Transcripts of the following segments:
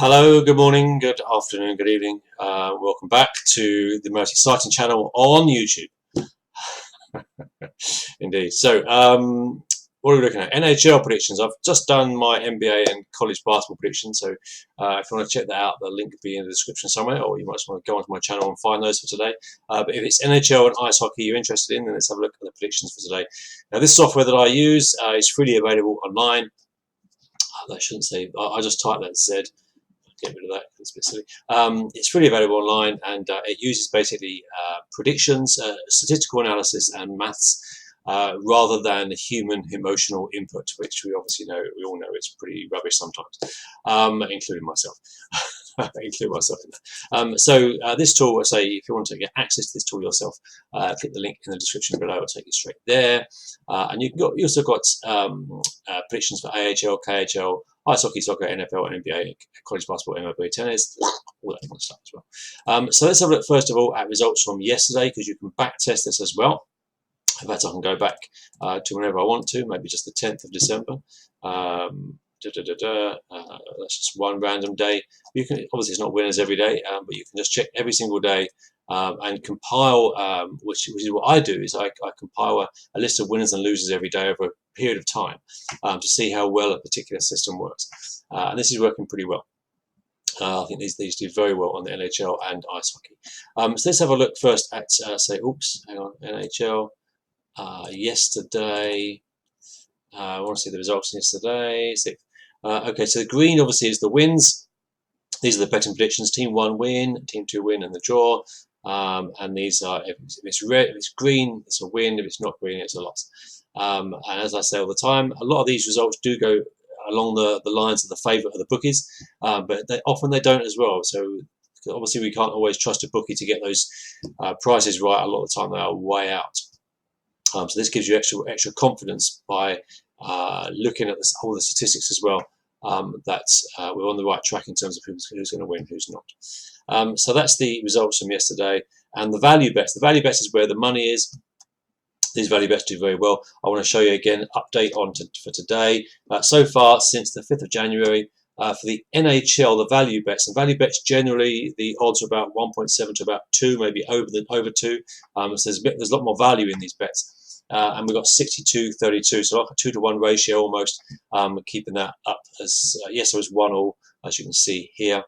Hello, good morning, good afternoon, good evening. Welcome back to the most exciting channel on YouTube. Indeed. So, what are we looking at? NHL predictions. I've just done my NBA and college basketball predictions. So, if you want to check that out, the link will be in the description somewhere, or you might just want to go onto my channel and find those for today. But if it's NHL and ice hockey you're interested in, then let's have a look at the predictions for today. Now, this software that I use is freely available online. I shouldn't say. I just type that Z. Get rid of that, it's a bit silly. It's freely available online, and it uses basically predictions, statistical analysis, and maths rather than human emotional input, which we all know it's pretty rubbish sometimes, including myself. Include myself in that. So this tool, I say, if you want to get access to this tool yourself, click the link in the description below. It'll take you straight there. And you also got predictions for AHL, KHL, ice hockey, soccer, NFL, NBA, college basketball, MLB, tennis, all that kind of stuff as well. So let's have a look first of all at results from yesterday, because you can back test this as well. In fact, I can go back to whenever I want to, maybe just the 10th of December. That's just one random day. You can obviously, it's not winners every day, but you can just check every single day and compile, which is what I do. Is I compile a list of winners and losers every day over a period of time to see how well a particular system works, and this is working pretty well. I think these do very well on the NHL and ice hockey. So let's have a look first at NHL yesterday. I want to see the results from yesterday. Okay, so the green obviously is the wins. These are the betting predictions: Team 1 win, Team 2 win, and the draw. And these are, if it's red, if it's green, it's a win. If it's not green, it's a loss. And as I say all the time, a lot of these results do go along the lines of the favourite of the bookies, but often they don't as well. So obviously we can't always trust a bookie to get those prices right. A lot of the time they are way out. So this gives you extra confidence by looking at all the statistics as well, that we're on the right track in terms of who's going to win, who's not. So that's the results from yesterday. And the value bets. The value bets is where the money is. These value bets do very well. I want to show you again, update for today. So far, since the 5th of January, for the NHL, the value bets. And value bets, generally, the odds are about 1.7 to about 2, maybe over 2. So there's a lot more value in these bets. And we've got 62-32, so like a 2-to-1 ratio almost. Keeping that up as yes, there was 1-1, as you can see here.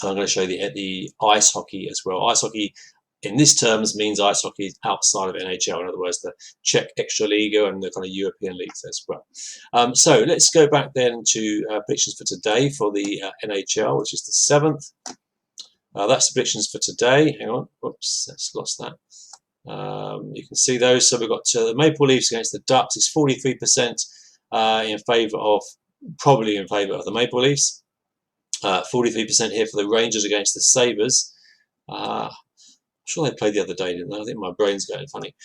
And I'm going to show you the ice hockey as well. Ice hockey, in this terms, means ice hockey outside of NHL. In other words, the Czech Extraliga and the kind of European leagues as well. So let's go back then to predictions for today for the NHL, which is the 7th. That's the predictions for today. Hang on, whoops, that's lost that. You can see those. So we've got the Maple Leafs against the Ducks. It's 43% in favour of, probably in favour of the Maple Leafs. 43% here for the Rangers against the Sabres. I'm sure they played the other day, didn't they? I think my brain's going funny.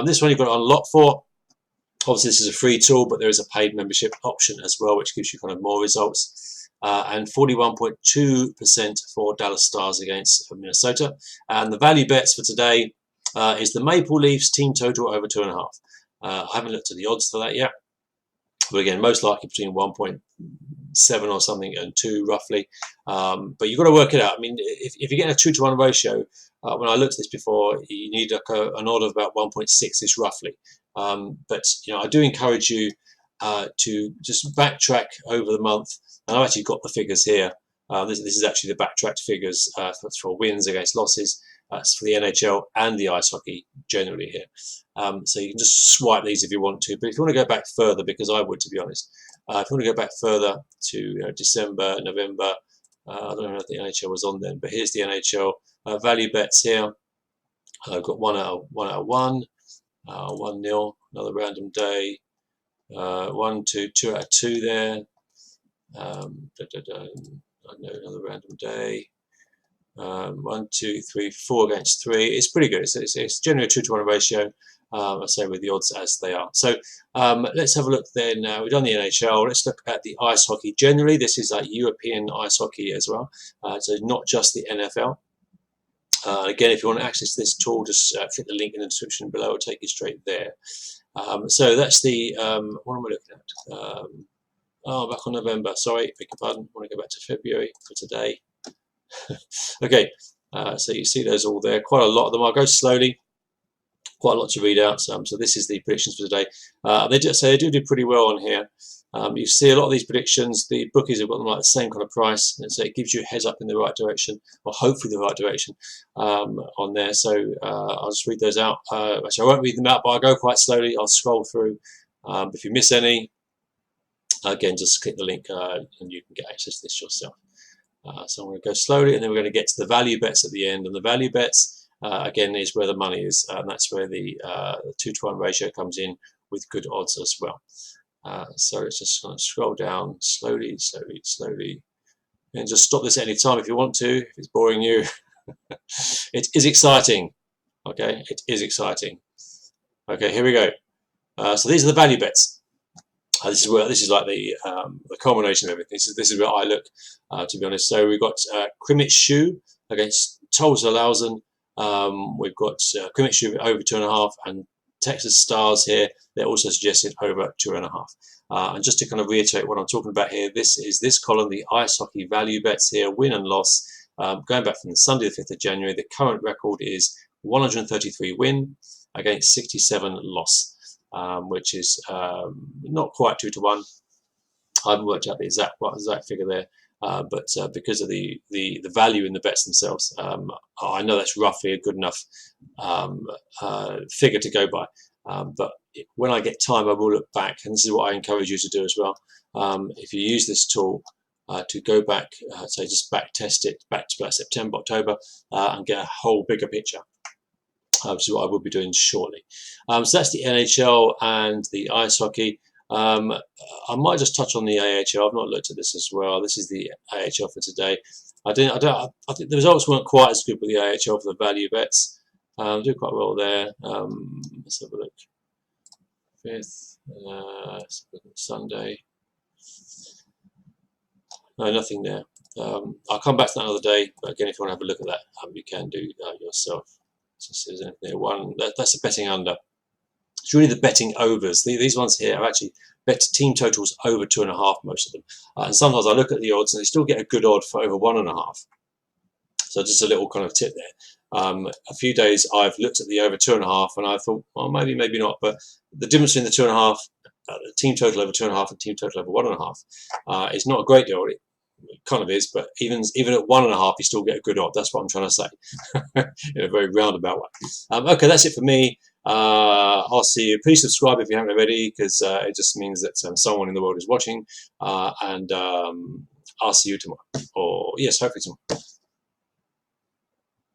This one you've got to unlock for. Obviously, this is a free tool, but there is a paid membership option as well, which gives you kind of more results. And 41.2% for Dallas Stars against Minnesota. And the value bets for today is the Maple Leafs team total over 2.5. I haven't looked at the odds for that yet, but again, most likely between 1.7 or something and 2 roughly. But you've got to work it out. I mean, if you're getting a 2-to-1 ratio, when I looked at this before, you need like an odd of about 1.6ish roughly. But I do encourage you to just backtrack over the month. And I've actually got the figures here. This is actually the backtracked figures for wins against losses. That's for the NHL and the ice hockey generally here. So you can just swipe these if you want to. But if you want to go back further, because I would, to be honest, if you want to go back further to December, November, I don't know if the NHL was on then, but here's the NHL value bets here. I've got 1 out of 1, 1-0, another random day, 1, 2, 2 out of 2 there. I know, another random day. 1, 2, 3, 4 against 3. It's pretty good. It's generally a 2-to-1 ratio. I say with the odds as they are. So let's have a look then. We've done the NHL. Let's look at the ice hockey. Generally, this is like European ice hockey as well. So not just the NFL. Again, if you want to access this tool, just click the link in the description below. It'll take you straight there. So that's the what am I looking at? Oh, back on November. Sorry, beg your pardon. I want to go back to February for today. Okay, so you see those all there. Quite a lot of them. I'll go slowly. Quite a lot to read out. So this is the predictions for today. They do pretty well on here. You see a lot of these predictions. The bookies have got them like the same kind of price, and so it gives you a heads up in the right direction, or hopefully the right direction on there. So I'll just read those out. Actually, I won't read them out, but I'll go quite slowly. I'll scroll through. If you miss any, again, just click the link and you can get access to this yourself. So I'm going to go slowly, and then we're going to get to the value bets at the end. And the value bets, again, is where the money is, and that's where the 2-to-1 ratio comes in with good odds as well. So it's just going to scroll down slowly, and just stop this at any time if you want to, if it's boring you. It is exciting. Okay, it is exciting. Okay, here we go. So these are the value bets. This is like the culmination of everything. This is where I look, to be honest. So we've got Krimitz Shoe against Tolzerlausen. We've got Krimitz Shoe over 2.5, and Texas Stars here. They're also suggested over 2.5. And just to kind of reiterate what I'm talking about here, this column, the ice hockey value bets here, win and loss. Going back from the Sunday the 5th of January, the current record is 133 win against 67 loss. Which is not quite 2-to-1. I haven't worked out the exact figure there, but because of the value in the bets themselves, I know that's roughly a good enough figure to go by. But when I get time, I will look back, and this is what I encourage you to do as well. If you use this tool to go back, say just back test it back to September, October, and get a whole bigger picture. Which is what I will be doing shortly. So that's the NHL and the ice hockey. I might just touch on the AHL. I've not looked at this as well. This is the AHL for today. I think the results weren't quite as good with the AHL for the value bets. Do quite well there. Let's have a look. 5th, let's look at Sunday. No, nothing there. I'll come back to that another day. But again, if you want to have a look at that, you can do yourself. So there's anything there. That's the betting under. It's really the betting overs. These ones here are actually bet team totals over 2.5, most of them. And sometimes I look at the odds and they still get a good odd for over 1.5. So just a little kind of tip there. A few days I've looked at the over 2.5 and I thought, well, maybe not. But the difference between the 2.5, the team total over 2.5 and team total over 1.5 is not a great deal. It kind of is, but even at 1.5, you still get a good odd. That's what I'm trying to say in a very roundabout way. Okay, that's it for me. I'll see you. Please subscribe if you haven't already, because it just means that someone in the world is watching. And I'll see you tomorrow. Or yes, hopefully tomorrow.